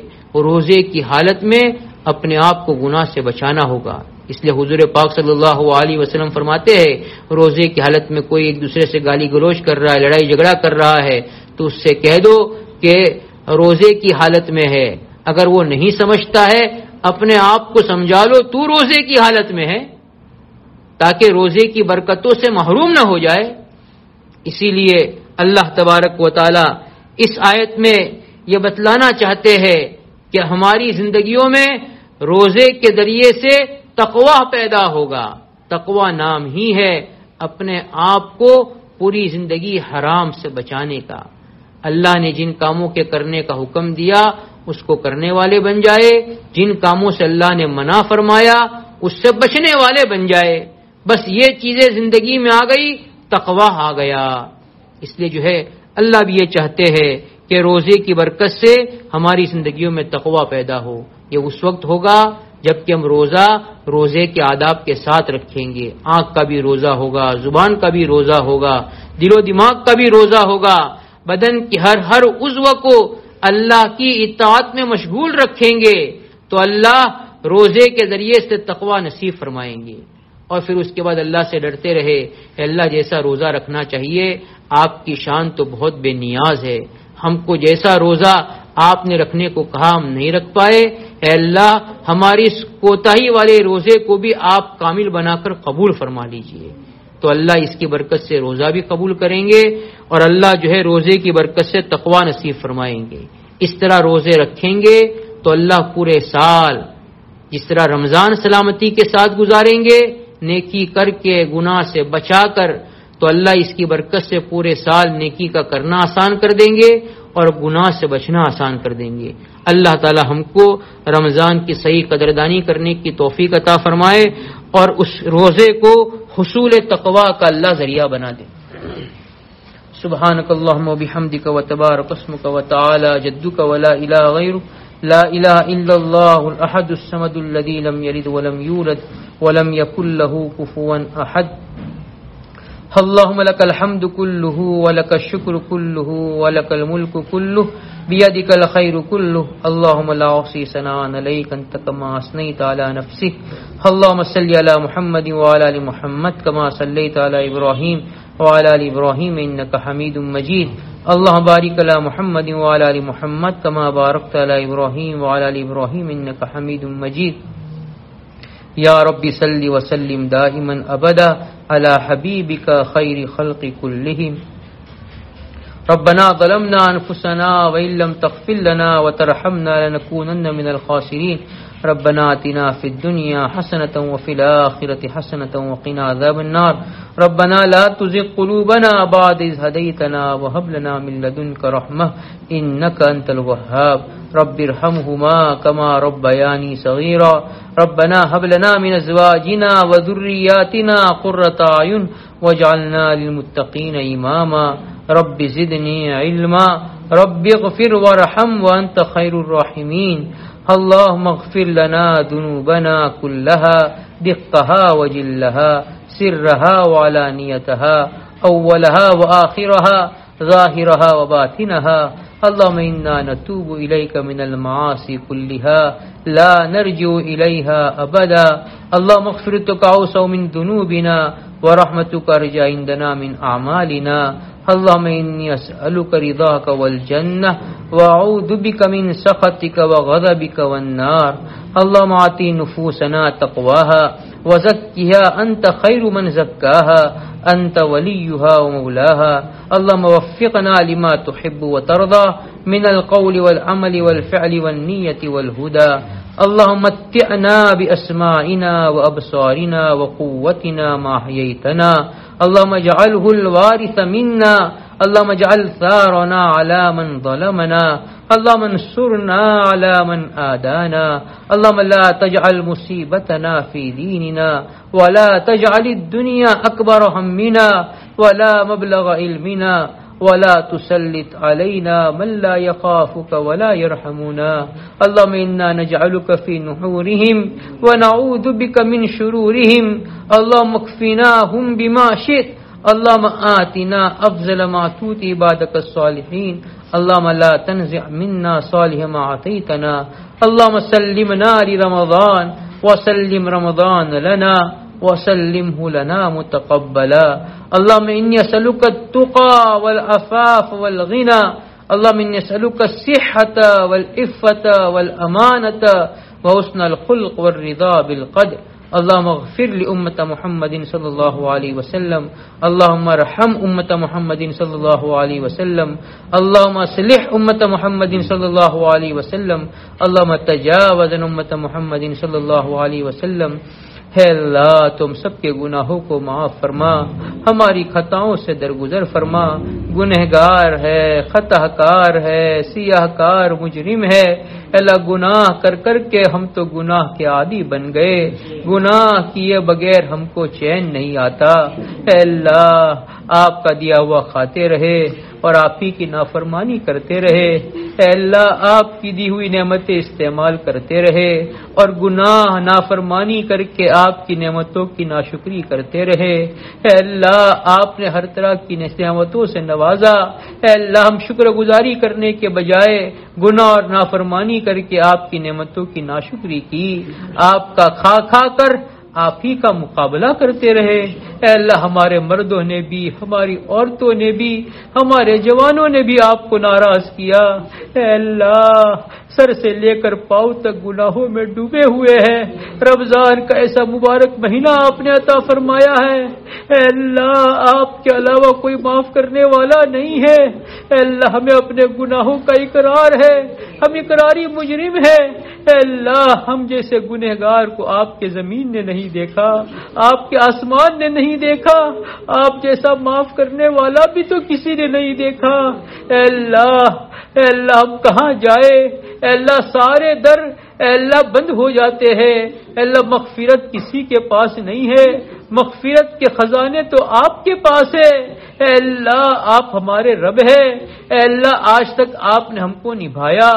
روزے کی حالت میں اپنے آپ کو گناہ سے بچانا ہوگا۔ اس لیے حضور پاک صلی اللہ علیہ وسلم فرماتے ہیں روزے کی حالت میں کوئی ایک دوسرے سے گالی گلوچ کر رہا ہے، لڑائی جھگڑا کر رہا ہے تو اس سے کہہ دو کہ روزے کی حالت میں ہے، اگر وہ نہیں سمجھتا ہے اپنے آپ کو سمجھا لو تو روزے کی حالت میں ہے، تاکہ روزے کی برکتوں سے محروم نہ ہو جائے۔ اسی لیے اللہ تبارک و تعالی اس آیت میں یہ بتلانا چاہتے ہیں کہ ہماری زندگیوں میں روزے کے ذریعے سے تقوی پیدا ہوگا۔ تقوی نام ہی ہے اپنے آپ کو پوری زندگی حرام سے بچانے کا۔ اللہ نے جن کاموں کے کرنے کا حکم دیا اس کو کرنے والے بن جائے، جن کاموں سے اللہ نے منع فرمایا اس سے بچنے والے بن جائے۔ بس یہ چیزیں زندگی میں آ گئی، تقوی آ گیا۔ اس لیے جو ہے اللہ بھی یہ چاہتے ہیں کہ روزے کی برکت سے ہماری زندگیوں میں تقوی پیدا ہو۔ یہ اس وقت ہوگا جب کہ ہم روزے کے آداب کے ساتھ رکھیں گے، آنکھ کا بھی روزہ ہوگا، زبان کا بھی روزہ ہوگا، دل و دماغ کا بھی روزہ ہوگا، بدن کی ہر عضو کو اللہ کی اطاعت میں مشغول رکھیں گے تو اللہ روزے کے ذریعے سے تقوی نصیب فرمائیں گے۔ اور پھر اس کے بعد اللہ سے ڈرتے رہے، اے اللہ جیسا روزہ رکھنا چاہیے، آپ کی شان تو بہت بے نیاز ہے، ہم کو جیسا روزہ آپ نے رکھنے کو کہا ہم نہیں رکھ پائے، اے اللہ ہماری اس کوتاہی والے روزے کو بھی آپ کامل بنا کر قبول فرما لیجئے۔ تو اللہ اس کی برکت سے روزہ بھی قبول کریں گے اور اللہ جو ہے روزے کی برکت سے تقوی نصیب فرمائیں گے۔ اس طرح روزے رکھیں گے تو اللہ پورے سال جس طرح رمضان سلامتی کے ساتھ گزاریں گے، نیکی کر کے گناہ سے بچا کر، تو اللہ اس کی برکت سے پورے سال نیکی کا کرنا آسان کر دیں گے اور گناہ سے بچنا آسان کر دیں گے۔ اللہ تعالی ہم کو رمضان کی صحیح قدردانی کرنے کی توفیق عطا فرمائے اور اس روزے کو حصول تقوی کا اللہ ذریعہ بنا دے۔ سبحانک اللہم و بحمدک و تبارک اسمک و تعالی جدک و لا الہ غیرک، لا الہ الا اللہ الاحد الصمد الذی لم یلد ولم یولد ولم یکن له کفوا احد۔ اللهم لك الحمد كله ولك الشكر كله ولك الملك كله بيدك الخير كله، اللهم لا أحصي ثناء عليك أنت كما أثنيت على نفسك، اللهم صل على محمد وعلى آل محمد كما صليت على إبراهيم وعلى آل إبراهيم إنك حميد مجيد، اللهم بارك على محمد وعلى آل محمد كما باركت على إبراهيم وعلى آل إبراهيم إنك حميد مجيد۔ یا رب صلی وسلم دائما ابدا على حبیبک خیر خلق کلہم۔ ربنا ظلمنا انفسنا وان لم تغفر لنا وترحمنا لنكونن من الخاسرین، ربنا آتنا في الدنيا حسنة وفي الآخرة حسنة وقنا عذاب النار، ربنا لا تزغ قلوبنا بعد إذ هديتنا وهب لنا من لدنك رحمة إنك أنت الوهاب، رب ارحمهما كما ربياني صغيرا، ربنا هب لنا من أزواجنا وذرياتنا قرة أعين واجعلنا للمتقين إماما، رب زدني علما، رب اغفر وارحم وأنت خير الراحمين، اللهم اغفر لنا ذنوبنا كلها دقها وجلها سرها وعلانيتها أولها وآخرها ظاهرها وباطنها، اللهم إنا نتوب إليك من المعاصي كلها لا نرجو إليها أبدا، اللهم اغفر التقاوس من ذنوبنا ورحمتك أرجى عندنا من أعمالنا. اللهم إني أسألك رضاك والجنة وأعوذ بك من سخطك وغضبك والنار. اللهم آت نفوسنا تقواها وزكها أنت خير من زكاها أنت وليها ومولاها. اللهم وفقنا لما تحب وترضى من القول والعمل والفعل والنية والهدى. اللهم متعنا بأسماعنا وأبصارنا وقوتنا ما أحييتنا. اللهم اجعله الوارث منا. اللهم اجعل ثارنا على من ظلمنا. اللهم انصرنا على من آدانا. اللهم لا تجعل مصيبتنا في ديننا ولا تجعل الدنيا أكبر همنا ولا مبلغ علمنا ولا تسلط علينا من لا يخافك ولا يرحمنا. اللهم إنا نجعلك في نحورهم ونعوذ بك من شرورهم. اللهم اكفناهم بما شئت. اللهم آتنا أفضل ما تؤتي عبادك الصالحين. اللهم لا تنزع منا صالح ما أعطيتنا. اللهم سلمنا لرمضان وسلم رمضان لنا وسلمه لنا متقبلا. اللهم إني أسألك التقى والعفاف والغنى. اللهم إني أسألك الصحة والعفة والأمانة وحسن الخلق والرضا بالقدر. اللهم اغفر لأمة محمد صلى الله عليه وسلم. اللهم ارحم أمة محمد صلى الله عليه وسلم. اللهم اصلح أمة محمد صلى الله عليه وسلم. اللهم تجاوز عن أمة محمد صلى الله عليه وسلم. ہے اللہ تم سب کے گناہوں کو معاف فرما، ہماری خطاؤں سے درگزر فرما. گنہگار ہے، خطا کار ہے، سیاہ کار مجرم ہے. اللہ گناہ کر کر کے ہم تو گناہ کے عادی بن گئے. گناہ کیے بغیر ہم کو چین نہیں آتا. اے اللہ آپ کا دیا ہوا کھاتے رہے اور آپ ہی کی نافرمانی کرتے رہے. اے اللہ آپ کی دی ہوئی نعمتیں استعمال کرتے رہے اور گناہ نافرمانی کر کے آپ کی نعمتوں کی ناشکری کرتے رہے. اے اللہ آپ نے ہر طرح کی نعمتوں سے نوازا. اے اللہ ہم شکر گزاری کرنے کے بجائے گناہ اور نافرمانی کر کے آپ کی نعمتوں کی ناشکری کی. آپ کا کھا کھا کر آپ ہی کا مقابلہ کرتے رہے. اے اللہ ہمارے مردوں نے بھی، ہماری عورتوں نے بھی، ہمارے جوانوں نے بھی آپ کو ناراض کیا. اے اللہ سر سے لے کر پاؤں تک گناہوں میں ڈوبے ہوئے ہیں. رمضان کا ایسا مبارک مہینہ آپ نے عطا فرمایا ہے. اے اللہ آپ کے علاوہ کوئی معاف کرنے والا نہیں ہے. اے اللہ ہمیں اپنے گناہوں کا اقرار ہے، ہم اقراری مجرم ہیں. اے اللہ ہم جیسے گنہگار کو آپ کے زمین نے نہیں دیکھا، آپ کے آسمان نے نہیں دیکھا، آپ جیسا معاف کرنے والا بھی تو کسی نے نہیں دیکھا. اے اللہ ہم کہاں جائے؟ اے اللہ سارے در اے اللہ بند ہو جاتے ہیں. اے اللہ مغفرت کسی کے پاس نہیں ہے، مغفرت کے خزانے تو آپ کے پاس ہے. اے اللہ آپ ہمارے رب ہیں. اے اللہ آج تک آپ نے ہم کو نبھایا.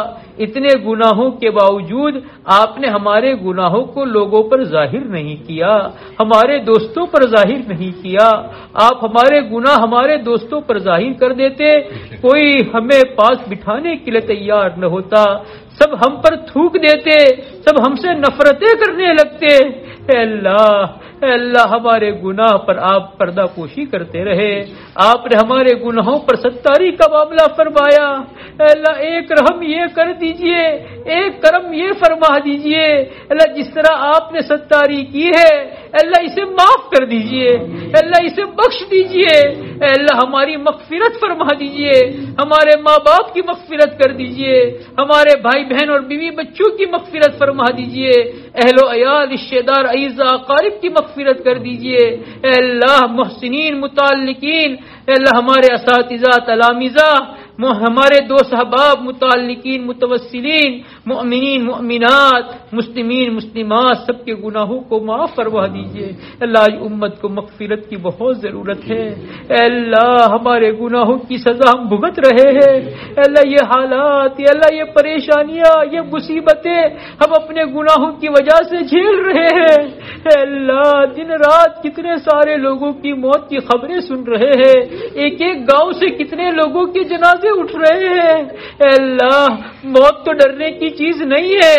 اتنے گناہوں کے باوجود آپ نے ہمارے گناہوں کو لوگوں پر ظاہر نہیں کیا، ہمارے دوستوں پر ظاہر نہیں کیا. آپ ہمارے گناہ ہمارے دوستوں پر ظاہر کر دیتے، کوئی ہمیں پاس بٹھانے کے لیے تیار نہ ہوتا. سب ہم پر تھوک دیتے، سب ہم سے نفرتیں کرنے لگتے. اے اللہ ہمارے گناہ پر آپ پردہ پوشی کرتے رہے. آپ نے ہمارے گناہوں پر ستاری کا معاملہ فرمایا. اے اللہ ایک رحم یہ کر دیجئے، ایک کرم یہ فرما دیجئے. اللہ جس طرح آپ نے ستاری کی ہے اللہ اسے معاف کر دیجئے، اللہ اسے بخش دیجئے. اے اللہ ہماری مغفرت فرما دیجئے، ہمارے ماں باپ کی مغفرت کر دیجئے، ہمارے بھائی بہن اور بیوی بچوں کی مغفرت فرما دیجئے، اہل و عیال رشتہ دار اعزاء اقارب کی مغفرت کر دیجئے. اے اللہ محسنین متعلقین، اے اللہ ہمارے اساتذہ تلامذہ، ہمارے دوست احباب متعلقین متوسلین، مؤمنین مؤمنات، مسلمین مسلمات سب کے گناہوں کو معاف فرما دیجئے. اللہ آج امت کو مغفرت کی بہت ضرورت ہے. اے اللہ ہمارے گناہوں کی سزا ہم بھگت رہے ہیں. اے اللہ یہ حالات، اے اللہ یہ پریشانیاں، یہ مصیبتیں ہم اپنے گناہوں کی وجہ سے جھیل رہے ہیں. اے اللہ دن رات کتنے سارے لوگوں کی موت کی خبریں سن رہے ہیں، ایک ایک گاؤں سے کتنے لوگوں کے جنازے اٹھ رہے ہیں. اے اللہ موت تو ڈرنے کی چیز نہیں ہے،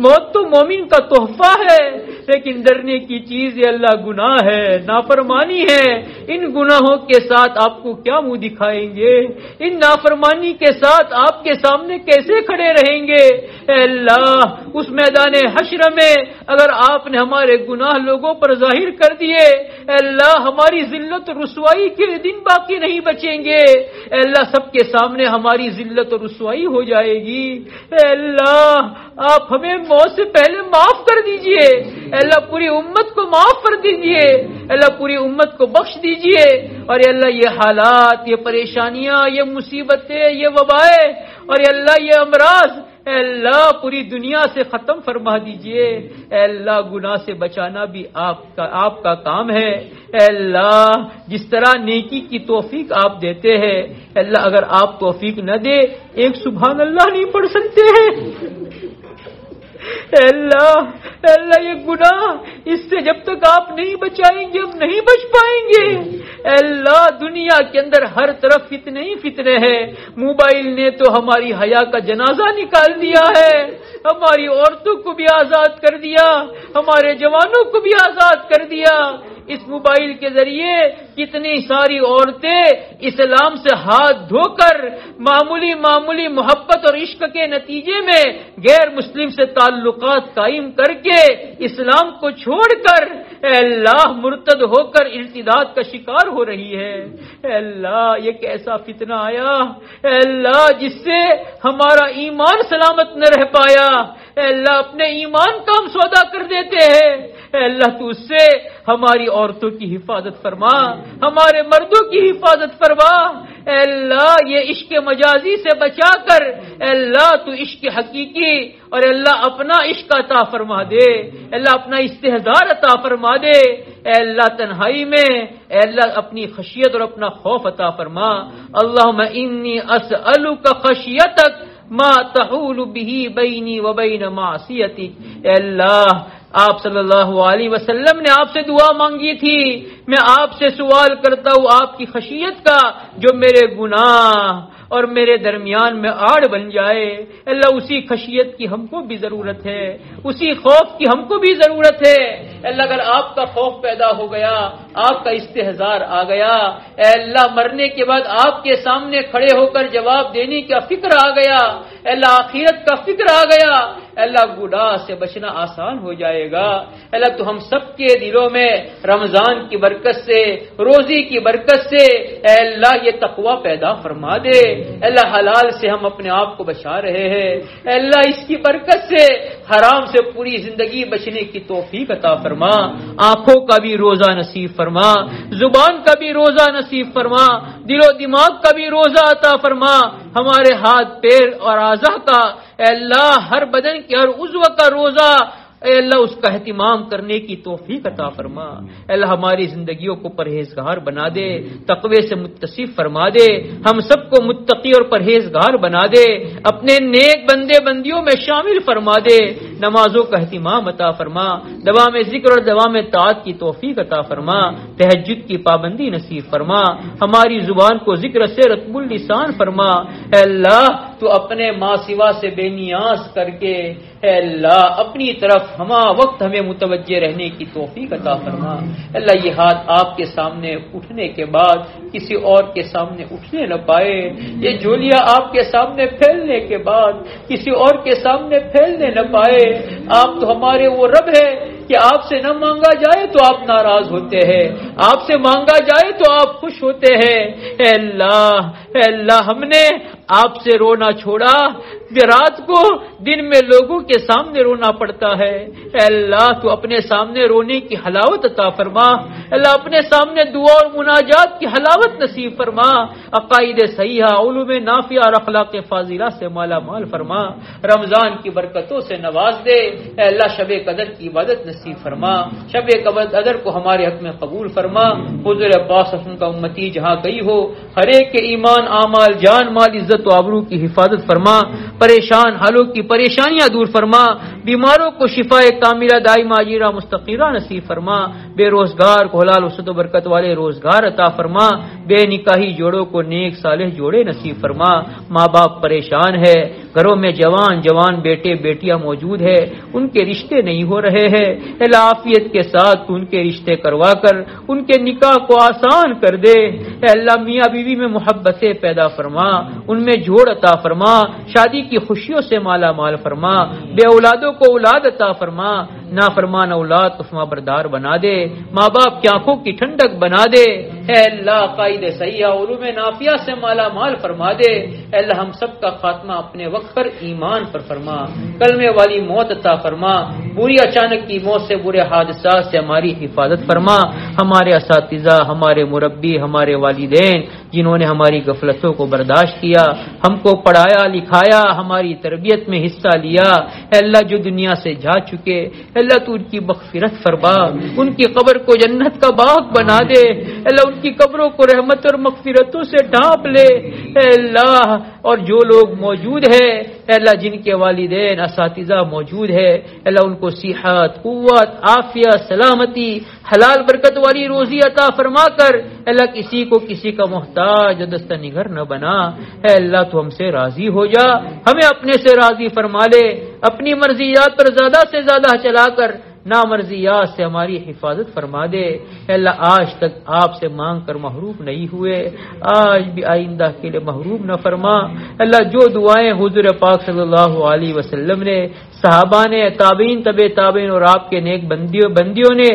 موت تو مومن کا تحفہ ہے. لیکن ڈرنے کی چیز یہ اللہ گناہ ہے، نافرمانی ہے۔ ان گناہوں کے ساتھ آپ کو کیا منہ دکھائیں گے؟ ان نافرمانی کے ساتھ آپ کے سامنے کیسے کھڑے رہیں گے؟ اے اللہ، اس میدان حشر میں اگر آپ نے ہمارے گناہ لوگوں پر ظاہر کر دیے، اے اللہ ہماری ذلت و رسوائی کے دن باقی نہیں بچیں گے۔ اے اللہ سب کے سامنے ہماری ذلت و رسوائی ہو جائے گی۔ اے اللہ آپ ہمیں موت سے پہلے معاف کر دیجئے۔ اے اللہ پوری امت کو معاف کر دیجئے۔ اے اللہ پوری امت کو بخش دیجئے۔ اور اے اللہ یہ حالات، یہ پریشانیاں، یہ مصیبتیں، یہ وبائیں اور اے اللہ یہ امراض، اے اللہ پوری دنیا سے ختم فرما دیجئے۔ اے اللہ گناہ سے بچانا بھی آپ کا کام ہے۔ اے اللہ جس طرح نیکی کی توفیق آپ دیتے ہیں، اے اللہ اگر آپ توفیق نہ دے ایک سبحان اللہ نہیں پڑھ سکتے ہیں۔ اے اللہ یہ گناہ اس سے جب تک آپ نہیں بچائیں گے ہم نہیں بچ پائیں گے۔ اے اللہ دنیا کے اندر ہر طرف فتنے ہی فتنے ہیں۔ موبائل نے تو ہماری حیا کا جنازہ نکال دیا ہے، ہماری عورتوں کو بھی آزاد کر دیا، ہمارے جوانوں کو بھی آزاد کر دیا۔ اس موبائل کے ذریعے کتنی ساری عورتیں اسلام سے ہاتھ دھو کر معمولی محبت اور عشق کے نتیجے میں غیر مسلم سے تعلقات قائم کر کے اسلام کو چھوڑ کر اے اللہ مرتد ہو کر ارتداد کا شکار ہو رہی ہے۔ اے اللہ یہ کیسا فتنہ آیا، اے اللہ جس سے ہمارا ایمان سلامت نہ رہ پایا۔ اے اللہ اپنے ایمان کا ہم سودا کر دیتے ہیں۔ اے اللہ تو اس سے ہماری عورتوں کی حفاظت فرما، ہمارے مردوں کی حفاظت فرما۔ اے اللہ یہ عشق مجازی سے بچا کر اے اللہ تو عشق حقیقی اور اے اللہ اپنا عشق عطا فرما دے، اے اللہ اپنا استحضار عطا فرما دے۔ اے اللہ تنہائی میں اے اللہ اپنی خشیت اور اپنا خوف عطا فرما۔ اللہم انی اسألک خشیتک ما تحول به بینی و بین معصیتک۔ اے اللہ آپ صلی اللہ علیہ وسلم نے آپ سے دعا مانگی تھی، میں آپ سے سوال کرتا ہوں آپ کی خشیت کا جو میرے گناہ اور میرے درمیان میں آڑ بن جائے۔ اللہ اسی خشیت کی ہم کو بھی ضرورت ہے، اسی خوف کی ہم کو بھی ضرورت ہے۔ اللہ اگر آپ کا خوف پیدا ہو گیا، آپ کا استحضار آ گیا، اے اللہ مرنے کے بعد آپ کے سامنے کھڑے ہو کر جواب دینے کا فکر آ گیا، اے اللہ آخرت کا فکر آ گیا، اے اللہ گناہ سے بچنا آسان ہو جائے گا۔ اے اللہ تو ہم سب کے دلوں میں رمضان کی برکت سے، روزی کی برکت سے اے اللہ یہ تقوی پیدا فرما دے۔ اے اللہ حلال سے ہم اپنے آپ کو بچا رہے ہیں، اے اللہ اس کی برکت سے حرام سے پوری زندگی بچنے کی توفیق عطا فرما۔ آنکھوں کا بھی روزہ نصیب فرما، زبان کا بھی روزہ نصیب فرما، دل و دماغ کا بھی روزہ عطا فرما، ہمارے ہاتھ پیر اور اعضاء کا اے اللہ ہر بدن کے ہر عضو کا روزہ اے اللہ اس کا اہتمام کرنے کی توفیق عطا فرما۔ اے اللہ ہماری زندگیوں کو پرہیزگار بنا دے، تقوی سے متصف فرما دے، ہم سب کو متقی اور پرہیزگار بنا دے، اپنے نیک بندے بندیوں میں شامل فرما دے، نمازوں کا اہتمام عطا فرما، دوام ذکر اور دوام طاعت کی توفیق عطا فرما، تہجد کی پابندی نصیب فرما، ہماری زبان کو ذکر سے رطب اللسان فرما۔ اے اللہ تو اپنے ماں سوا سے بے نیاز کر کے اے اللہ اپنی طرف ہما وقت ہمیں متوجہ رہنے کی توفیق عطا فرما۔ اللہ یہ ہاتھ آپ کے سامنے اٹھنے کے بعد کسی اور کے سامنے اٹھنے نہ پائے، یہ جھولیاں آپ کے سامنے پھیلنے کے بعد کسی اور کے سامنے پھیلنے نہ پائے۔ آپ تو ہمارے وہ رب ہے کہ آپ سے نہ مانگا جائے تو آپ ناراض ہوتے ہیں، آپ سے مانگا جائے تو آپ خوش ہوتے ہیں۔ اے اللہ ہم نے آپ سے رونا چھوڑا، رات کو دن میں لوگوں کے سامنے رونا پڑتا ہے۔ اے اللہ تو اپنے سامنے رونے کی حلاوت عطا فرما، اللہ اپنے سامنے دعا اور مناجات کی حلاوت نصیب فرما، عقائد صحیحہ، علوم نافعہ اور اخلاق فاضلہ سے مالا مال فرما، رمضان کی برکتوں سے نواز دے۔ اے اللہ شب قدر کی عبادت نصیب فرما، شب قدر کو ہمارے حق میں قبول فرما۔ حضور پاک صلی اللہ علیہ وسلم کا امتی جہاں گئی ہو ہر ایک کے ایمان، اعمال، جان مال، عزت و آبرو کی حفاظت فرما، پریشان حالوں کی پریشانیاں دور فرما، بیماروں کو شفا کاملہ دائمہ عاجلہ مستقرہ نصیب فرما، بے روزگار کو حلال وسعت و برکت والے روزگار عطا فرما، بے نکاحی جوڑوں کو نیک صالح جوڑے نصیب فرما، ماں باپ پریشان ہے گھروں میں جوان جوان بیٹے بیٹیاں موجود ہے، ان کے رشتے نہیں ہو رہے ہیں، اللہ عافیت کے ساتھ تو ان کے رشتے کروا کر ان کے نکاح کو آسان کر دے، اے اللہ میاں بیوی میں محبتیں پیدا فرما، ان میں جوڑ عطا فرما، شادی کی خوشیوں سے مالا مال فرما، بے اولادوں کو اولاد عطا فرما، نافرمان اولاد کو فرما بردار بنا دے، ماں باپ کی آنکھوں کی ٹھنڈک بنا دے، اے اللہ قائد صحیح علوم نافعہ سے مالا مال فرما دے، اے اللہ ہم سب کا خاتمہ اپنے وقت پر ایمان پر فرما، کلمے والی موت عطا فرما، بری اچانک کی موت سے برے حادثات سے ہماری حفاظت فرما، ہمارے اساتذہ، ہمارے مربی، ہمارے والدین جنہوں نے ہماری غفلتوں کو برداشت کیا، ہم کو پڑھایا لکھایا، ہماری تربیت میں حصہ لیا، اے اللہ جو دنیا سے جا چکے، اے اللہ تو ان کی مغفرت فرما، ان کی قبر کو جنت کا باغ بنا دے، اے اللہ ان کی قبروں کو رحمت اور مغفرتوں سے ڈھانپ لے، اے اللہ اور جو لوگ موجود ہیں اے اللہ جن کے والدین اساتذہ موجود ہے اے اللہ ان کو صحت، قوت، عافیت، سلامتی، حلال برکت والی روزی عطا فرما کر اے اللہ کسی کو کسی کا محتاج دستہ نگر نہ بنا، اے اللہ تو ہم سے راضی ہو جا، ہمیں اپنے سے راضی فرما لے، اپنی مرضیات پر زیادہ سے زیادہ چلا کر نامرضیات سے ہماری حفاظت فرما دے، اے اللہ آج تک آپ سے مانگ کر محروم نہیں ہوئے، آج بھی آئندہ کے لیے محروم نہ فرما، اللہ جو دعائیں حضور پاک صلی اللہ علیہ وسلم نے، صحابہ نے، تابعین، تبع تابعین اور آپ کے نیک بندیوں نے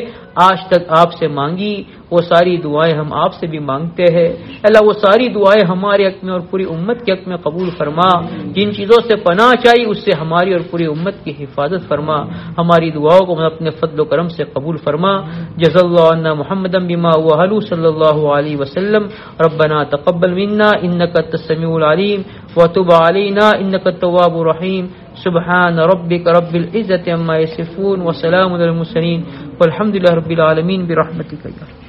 آج تک آپ سے مانگی، وہ ساری دعائیں ہم آپ سے بھی مانگتے ہیں، اللہ وہ ساری دعائیں ہمارے حق میں اور پوری امت کے حق میں قبول فرما، جن چیزوں سے پناہ چاہیے اس سے ہماری اور پوری امت کی حفاظت فرما، ہماری دعاؤں کو اپنے فضل و کرم سے قبول فرما، جزا اللہ عنا محمدا بما هو اهل صلی اللہ علیہ وسلم، ربنا تقبل منا انك انت السميع العليم وتب علينا انك التواب الرحيم، سبحان ربك رب العزة عما يصفون وسلام على المرسلين والحمد لله رب العالمين برحمتك يا